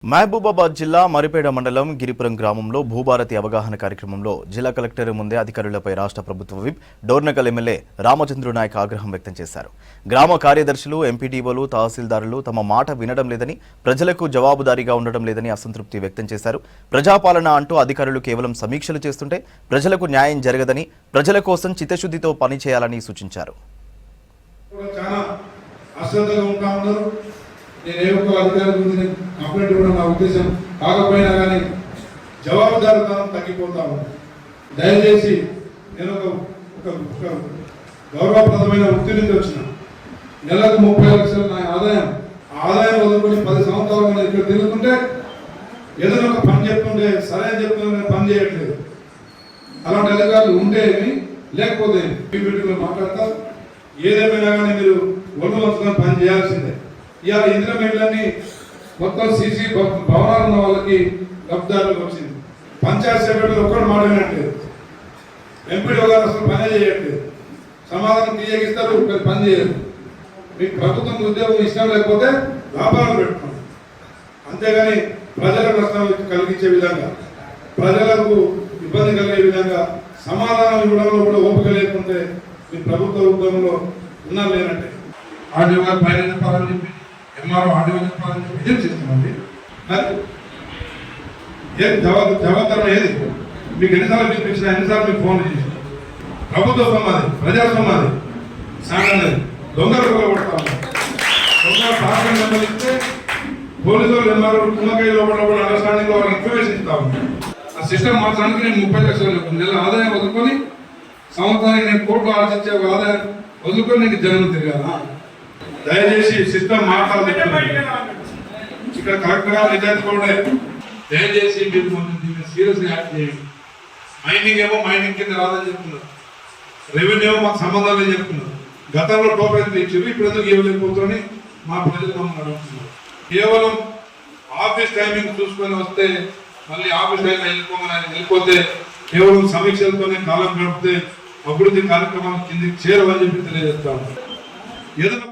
మహబూబాబాద్ జిల్లా మరిపేడ మండలం గిరిపురం గ్రామంలో భూభారతి అవగాహన కార్యక్రమంలో జిల్లా కలెక్టర్ ముందే అధికారులపై రాష్ట్ర ప్రభుత్వ విప్ డోర్నకల్ ఎమ్మెల్యే రామచంద్ర నాయక్ ఆగ్రహం వ్యక్తం చేశారు. గ్రామ కార్యదర్శులు, ఎంపీడీఓలు, తహసీల్దారులు తమ మాట వినడం లేదని, ప్రజలకు జవాబుదారీగా ఉండడం లేదని అసంతృప్తి వ్యక్తం చేశారు. ప్రజాపాలన అంటూ అధికారులు కేవలం సమీక్షలు చేస్తుంటే ప్రజలకు న్యాయం జరగదని, ప్రజల కోసం చిత్తశుద్ధితో పనిచేయాలని సూచించారు. నేను ఏ ఒక్క అధికారి గురించి కంప్లైంట్ ఇవ్వడం నా ఉద్దేశం కాకపోయినా కానీ జవాబుదారీతనం తగ్గిపోతాము. దయచేసి నేను ఒక గౌరవప్రదమైన వృత్తి నుంచి వచ్చిన, నెలకు 30 లక్షలు నా ఆదాయం వదులుకొని 10 సంవత్సరాలు మనం ఇక్కడ తిరుగుతుంటే ఏదైనా ఒక పని చెప్తుంటే సరే అని చెప్తుంటే పని చేయట్లేదు. అలాంటి అధికారులు ఉంటేమి లేకపోతే మీటింగ్లో మాట్లాడతారు. ఏదేమైనా కానీ మీరు ఒళ్ళు వంచుకొని పని చేయాల్సిందే. ఇవాళ ఇంద్రమేళ్ళని మొత్తం సీసీ భవనాలు ఉన్న వాళ్ళకి లబ్ధిదారులకు వచ్చింది. పంచాయత్ సెక్రటరీ ఒక్కడు మాట్లాడట్లేదు, ఎంపీడీ గారు అసలు పనే చేయట్లేదు. సమాధానం తీయగిస్తారు, పని చేయరు. మీకు ప్రభుత్వం ఉద్యోగం ఇష్టం లేకపోతే వ్యాపారం పెట్టుకోండి, అంతేగాని ప్రజలకు నష్టం కలిగించే విధంగా, ప్రజలకు ఇబ్బంది కలిగే విధంగా సమాధానం ఇవ్వడంలో కూడా ఓపిక లేకుంటే మీ ప్రభుత్వ ఉద్యోగంలో ఉన్నా లేనంటే ఆర్డీఓ గారు పైన చెప్పాలని చెప్పి, ఎంఆర్ఓ ఆర్డీఓ చెప్పాలని చెప్పి ఏం చేస్తున్నామండి? ఏది జవాబుదారం ఏది? మీకు ఎన్నిసార్లు పిలిపించినా, ఎన్నిసార్లు మీకు ఫోన్ చేసి, ప్రభుత్వ సొమ్మాది, ప్రజా సొమ్మాది, సాగలేదు. దొంగలు కొడతాము. దొంగలు పార్టీ నెంబర్ ఇస్తే పోలీసులు ఎంఆర్ఓ కుంభకాయ లోపల అండర్స్టాండింగ్ వాళ్ళకి ఇన్ఫర్మేషన్ ఇస్తాము. ఆ సిస్టమ్ మార్చడానికి నేను 30 లక్షలు నెల ఆదాయం వదులుకొని సంవత్సరానికి నేను కోట్లు ఆలోచించే ఆదాయం వదులుకొని నేను జనం తిరగాల. దయచేసి సిస్టమ్ మార్చాలి. ఇక్కడ కరెక్ట్ గా నిజాయితీ కూడా దయచేసి మీరు కొంచెం సీరియస్ గా యాక్ట్ చేయండి. మైనింగ్ ఏమో మైనింగ్ కింద రాదని చెప్తున్నారు, రెవెన్యూ ఏమో మాకు సంబంధం లేదని చెప్తున్నారు. గతంలో టోపెన్ ఇచ్చారు, ఇప్పుడు ఎందుకు ఇవ్వలేకపోతుందని మా ప్రజలు మమ్మల్ని అడుగుతున్నారు. కేవలం ఆఫీస్ టైమింగ్ చూసుకొని వస్తే మళ్ళీ ఆఫీస్ టైం వెళ్ళిపోతే కేవలం సమీక్షలతోనే కాలం గడిపితే అభివృద్ధి కార్యక్రమాలు కిందికి చేరవని చెప్పి తెలియజేస్తాను. ఏదైనా